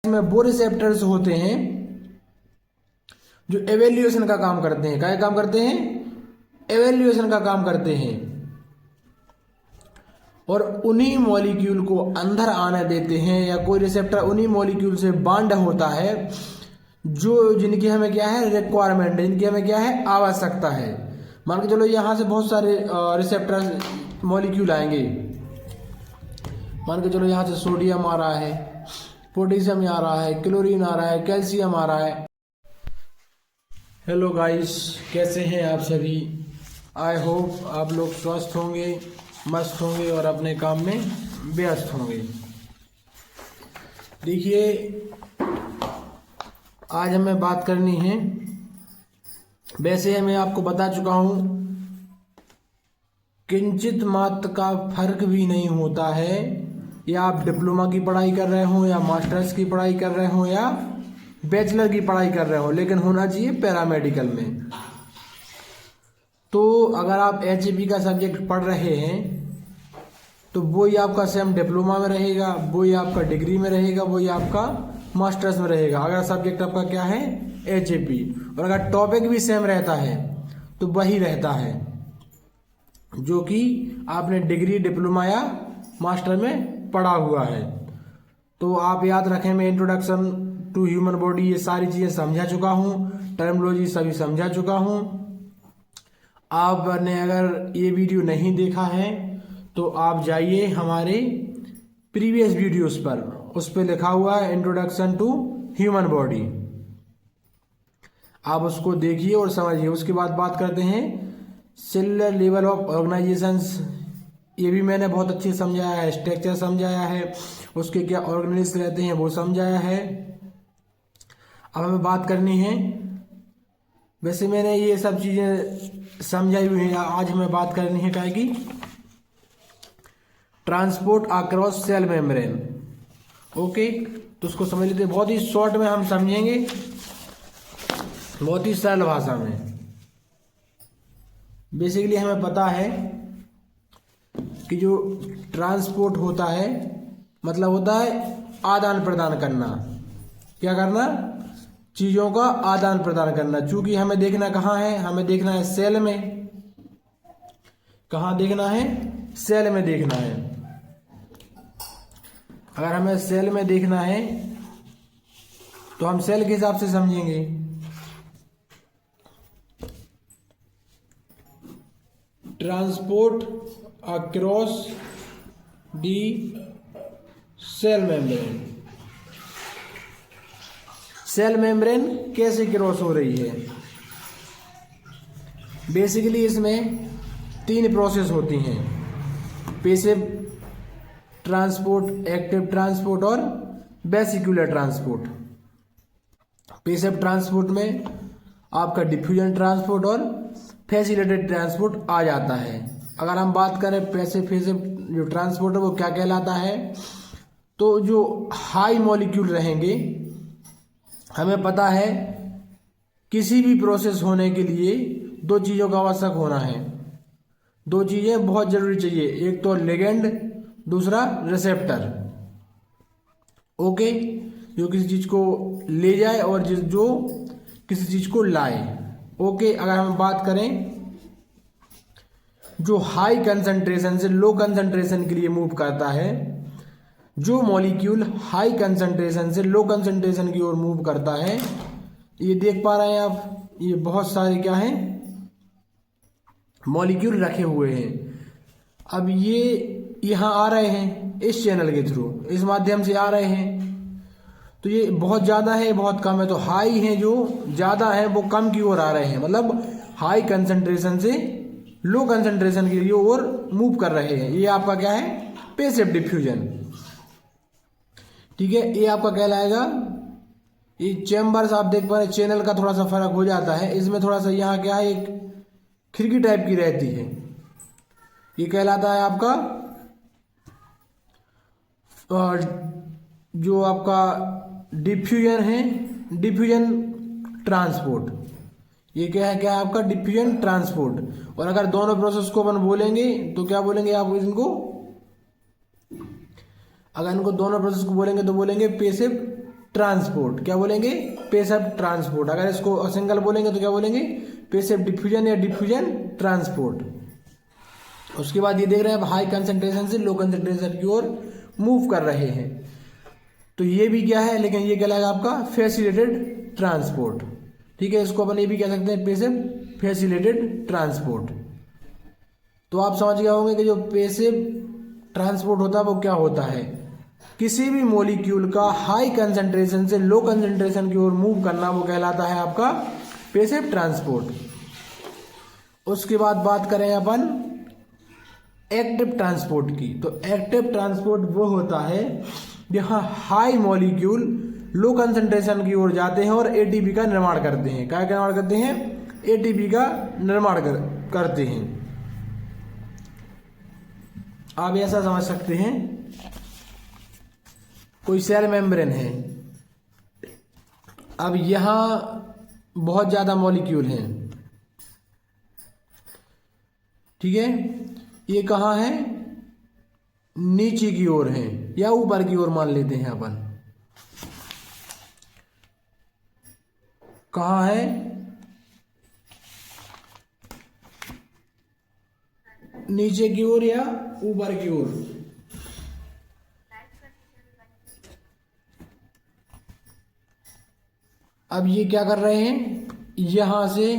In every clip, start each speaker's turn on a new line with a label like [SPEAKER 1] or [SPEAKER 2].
[SPEAKER 1] में वो रिसेप्टर्स होते हैं जो एवेल्यूएशन का काम करते हैं। क्या काम करते हैं? एवेल्यूएशन का काम करते हैं, और उन्हीं मॉलिक्यूल को अंदर आने देते हैं, या कोई रिसेप्टर उन्हीं मॉलिक्यूल से बांड होता है जो जिनकी हमें क्या है रिक्वायरमेंट, जिनकी हमें क्या है आवश्यकता है। मान के चलो यहाँ से बहुत सारे रिसेप्टर मॉलिक्यूल आएंगे। मान के चलो यहाँ से सोडियम आ रहा है, पोटेशियम आ रहा है, क्लोरीन आ रहा है, कैल्शियम आ रहा है। हेलो गाइस, कैसे हैं आप सभी? आई होप आप लोग स्वस्थ होंगे, मस्त होंगे और अपने काम में व्यस्त होंगे। देखिए, आज हमें बात करनी है, वैसे मैं आपको बता चुका हूँ, किंचित मात्र का फर्क भी नहीं होता है, या आप डिप्लोमा की पढ़ाई कर रहे हो, या मास्टर्स की पढ़ाई कर रहे हो, या बैचलर की पढ़ाई कर रहे हो, लेकिन होना चाहिए पैरामेडिकल में। तो अगर आप एचईपी का सब्जेक्ट पढ़ रहे हैं तो वही आपका सेम डिप्लोमा में रहेगा, वही आपका डिग्री में रहेगा, वही आपका मास्टर्स में रहेगा, अगर सब्जेक्ट आपका क्या है एचईपी। और अगर टॉपिक भी सेम रहता है तो वही रहता है जो कि आपने डिग्री, डिप्लोमा या मास्टर में पढ़ा हुआ है। तो आप याद रखें, मैं इंट्रोडक्शन टू ह्यूमन बॉडी ये सारी चीज़ें समझा चुका हूँ, टर्मिनोलॉजी सभी समझा चुका हूँ। आपने अगर ये वीडियो नहीं देखा है तो आप जाइए हमारे प्रीवियस वीडियोस पर, उस पर लिखा हुआ है इंट्रोडक्शन टू ह्यूमन बॉडी, आप उसको देखिए और समझिए। उसके बाद बात करते हैं सेलुलर लेवल ऑफ ऑर्गेनाइजेशंस, ये भी मैंने बहुत अच्छे समझाया है, स्ट्रक्चर समझाया है, उसके क्या ऑर्गेनिल्स रहते हैं वो समझाया है। अब हमें बात करनी है, वैसे मैंने ये सब चीज़ें समझाई हुई हैं, आज हमें बात करनी है क्या की transport across cell membrane. Okay, तो उसको समझ लेते हैं, बहुत ही शॉर्ट में हम समझेंगे, बहुत ही सरल भाषा में। बेसिकली हमें पता है कि जो ट्रांसपोर्ट होता है मतलब होता है आदान प्रदान करना। क्या करना? चीज़ों का आदान प्रदान करना। चूंकि हमें देखना कहाँ है, हमें देखना है सेल में। कहाँ देखना है? सेल में देखना है। अगर हमें सेल में देखना है तो हम सेल के हिसाब से समझेंगे। Transport across the cell membrane. Cell membrane कैसे क्रॉस हो रही है? बेसिकली इसमें 3 प्रोसेस होती हैं, पैसिव ट्रांसपोर्ट, एक्टिव ट्रांसपोर्ट और वेसिकुलर ट्रांसपोर्ट। पैसिव ट्रांसपोर्ट में आपका डिफ्यूजन ट्रांसपोर्ट और फैसिलिटेटेड ट्रांसपोर्ट आ जाता है। अगर हम बात करें पैसिव जो ट्रांसपोर्ट है वो क्या कहलाता है, तो जो हाई मॉलिक्यूल रहेंगे, हमें पता है किसी भी प्रोसेस होने के लिए 2 चीज़ों का आवश्यक होना है। 2 चीज़ें बहुत ज़रूरी चाहिए, एक तो लिगेंड, दूसरा रिसेप्टर। ओके, जो किसी चीज़ को ले जाए और जो किसी चीज़ को लाए। ओके, अगर हम बात करें जो हाई कंसंट्रेशन से लो कंसंट्रेशन के लिए मूव करता है, जो मॉलिक्यूल हाई कंसंट्रेशन से लो कंसंट्रेशन की ओर मूव करता है, ये देख पा रहे हैं आप, ये बहुत सारे क्या हैं मॉलिक्यूल रखे हुए हैं। अब ये यहाँ आ रहे हैं इस चैनल के थ्रू, इस माध्यम से आ रहे हैं, तो ये बहुत ज़्यादा है, बहुत कम है। तो हाई है जो ज़्यादा है वो कम की ओर आ रहे हैं, मतलब हाई कंसंट्रेशन से लो कंसंट्रेशन की ओर मूव कर रहे हैं। ये आपका क्या है? Passive diffusion. ठीक है, ये आपका कहलाएगा। ये चैम्बर्स आप देख पा रहे हैं, चैनल का थोड़ा सा फर्क हो जाता है, इसमें थोड़ा सा यहाँ क्या है एक खिड़की टाइप की रहती है, ये कहलाता है आपका जो आपका डिफ्यूजन है, डिफ्यूजन ट्रांसपोर्ट। ये क्या है? क्या है आपका डिफ्यूजन ट्रांसपोर्ट। और अगर दोनों प्रोसेस को अपन बोलेंगे तो क्या बोलेंगे आप इनको? अगर इनको दोनों प्रोसेस को बोलेंगे तो बोलेंगे पैसिव ट्रांसपोर्ट। क्या बोलेंगे? Passive transport. अगर इसको सिंगल बोलेंगे तो क्या बोलेंगे? पेसिव डिफ्यूजन या डिफ्यूजन ट्रांसपोर्ट। उसके बाद ये देख रहे हैं अब हाई कंसंट्रेशन से लो कंसंट्रेशन की ओर मूव कर रहे हैं, तो ये भी क्या है, लेकिन ये कहलाएगा आपका फैसिलिटेटेड ट्रांसपोर्ट। ठीक है, इसको अपन ये भी कह सकते हैं पेसिव फैसिलिटेटेड ट्रांसपोर्ट। तो आप समझ गए होंगे कि जो पेसिव ट्रांसपोर्ट होता है वो क्या होता है, किसी भी मॉलिक्यूल का हाई कंसंट्रेशन से लो कंसंट्रेशन की ओर मूव करना, वो कहलाता है आपका पेसिव ट्रांसपोर्ट। उसके बाद बात करें अपन एक्टिव ट्रांसपोर्ट की, तो एक्टिव ट्रांसपोर्ट वो होता है जहाँ हाई मॉलिक्यूल लो कंसंट्रेशन की ओर जाते हैं और एटीपी का निर्माण करते हैं। क्या निर्माण करते हैं? एटीपी का निर्माण करते हैं। आप ऐसा समझ सकते हैं, कोई सेल मेम्ब्रेन है, अब यहां बहुत ज्यादा मॉलिक्यूल हैं, ठीक है, ये कहाँ है? नीचे की ओर है या ऊपर की ओर मान लेते हैं अपन, कहाँ है? नीचे की ओर या ऊपर की ओर? अब ये क्या कर रहे हैं? यहां से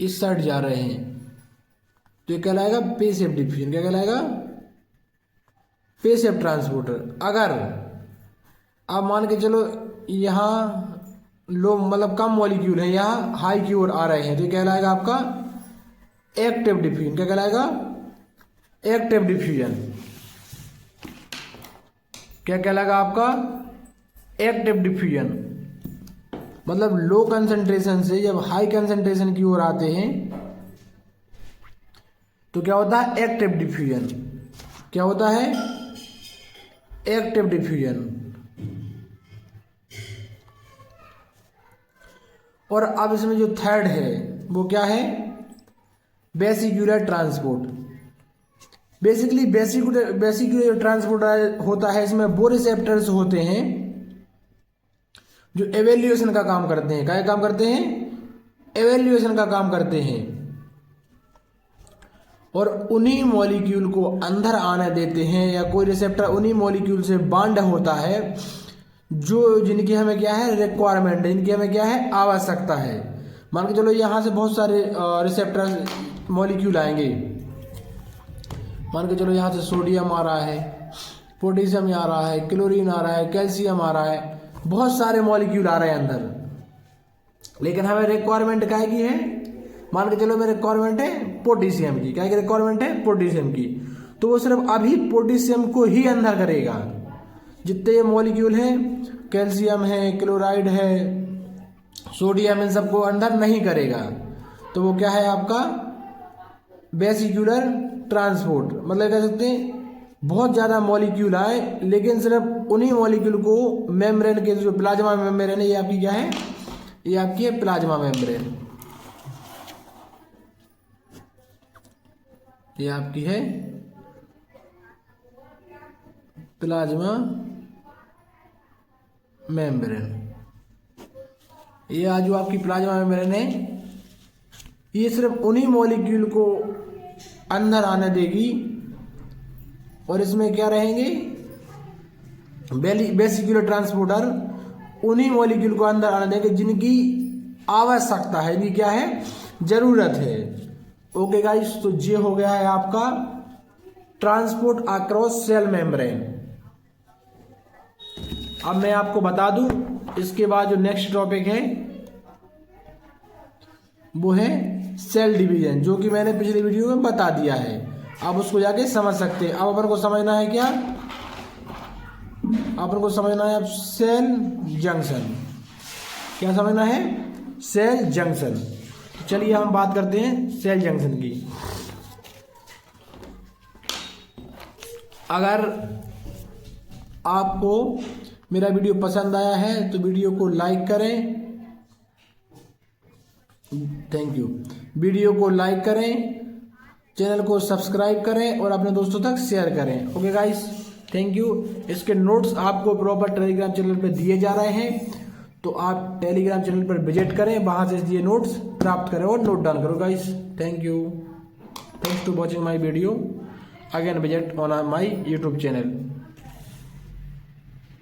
[SPEAKER 1] इस साइड जा रहे हैं, तो ये कहलाएगा पेसिव डिफ्यूजन। क्या कहलाएगा? Passive transporter. अगर आप मान के चलो यहां लो मतलब कम मॉलिक्यूल है, यहाँ हाई की ओर आ रहे हैं, तो ये कहलाएगा आपका एक्टिव डिफ्यूजन। क्या कहलाएगा? Active diffusion. क्या कहलाएगा आपका? Active diffusion. मतलब लो कंसंट्रेशन से जब हाई कंसंट्रेशन की ओर आते हैं तो क्या होता है? Active diffusion. क्या होता है? Active diffusion. और अब इसमें जो थर्ड है वो क्या है? वेसिक्युलर ट्रांसपोर्ट। बेसिकली वेसिक्युलर ट्रांसपोर्ट होता है, इसमें वो रिसेप्टर्स होते हैं जो एवेल्यूएशन का काम करते हैं। क्या काम करते हैं? एवेल्यूएशन का काम करते हैं, और उन्हीं मॉलिक्यूल को अंदर आने देते हैं, या कोई रिसेप्टर उन्हीं मॉलिक्यूल से बांड होता है जो जिनकी हमें क्या है? रिक्वायरमेंट है, जिनकी हमें क्या है? आवश्यकता है। मान के चलो यहाँ से बहुत सारे रिसेप्टर मॉलिक्यूल आएंगे, मान के चलो यहाँ से सोडियम आ रहा है, पोटेशियम आ रहा है, क्लोरीन आ रहा है, कैल्शियम आ रहा है, बहुत सारे मॉलिक्यूल आ रहे हैं अंदर, लेकिन हमें रिक्वायरमेंट क्या की है? मान के चलो मेरे रिक्वायरमेंट है पोटेशियम की। क्या की रिक्वायरमेंट है? पोटेशियम की। तो वो सिर्फ अभी पोटेशियम को ही अंदर करेगा। जितने ये मॉलिक्यूल हैं, कैल्शियम है, क्लोराइड है, सोडियम, इन सबको अंदर नहीं करेगा। तो वो क्या है आपका? वेसिक्युलर ट्रांसपोर्ट। मतलब कह सकते हैं बहुत ज़्यादा मॉलिक्यूल आए, लेकिन सिर्फ उन्हीं मॉलिक्यूल को मेम्ब्रेन के जो प्लाज्मा मेम्ब्रेन है, ये आपकी क्या है? ये आपकी है प्लाज्मा मेम्ब्रेन। ये आपकी है प्लाज्मा मेम्ब्रेन। ये आज जो आपकी प्लाज्मा मेम्ब्रेन है, ये सिर्फ उन्हीं मॉलिक्यूल को अंदर आने देगी, और इसमें क्या रहेंगे? वेसिक्युलर ट्रांसपोर्टर उन्हीं मॉलिक्यूल को अंदर आने देंगे जिनकी आवश्यकता है, इनकी क्या है? जरूरत है। ओके गाइस, तो ये हो गया है आपका ट्रांसपोर्ट अक्रॉस सेल मेम्ब्रेन। अब मैं आपको बता दूं, इसके बाद जो नेक्स्ट टॉपिक है वो है सेल डिवीजन, जो कि मैंने पिछले वीडियो में बता दिया है। आप उसको जाके समझ सकते हैं। अब अपन को समझना है क्या? अपन को समझना है अब सेल जंक्शन। क्या समझना है? Cell junction. चलिए हम बात करते हैं सेल जंक्शन की। अगर आपको मेरा वीडियो पसंद आया है तो वीडियो को लाइक करें। Thank you. वीडियो को लाइक करें, चैनल को सब्सक्राइब करें और अपने दोस्तों तक शेयर करें। Okay guys. Thank you. इसके नोट्स आपको प्रॉपर टेलीग्राम चैनल पर दिए जा रहे हैं, तो आप टेलीग्राम चैनल पर विजिट करें, वहां से ये नोट्स प्राप्त करें और नोट डाउन करो guys. Thank you, thanks to watching my video, again visit on my YouTube channel.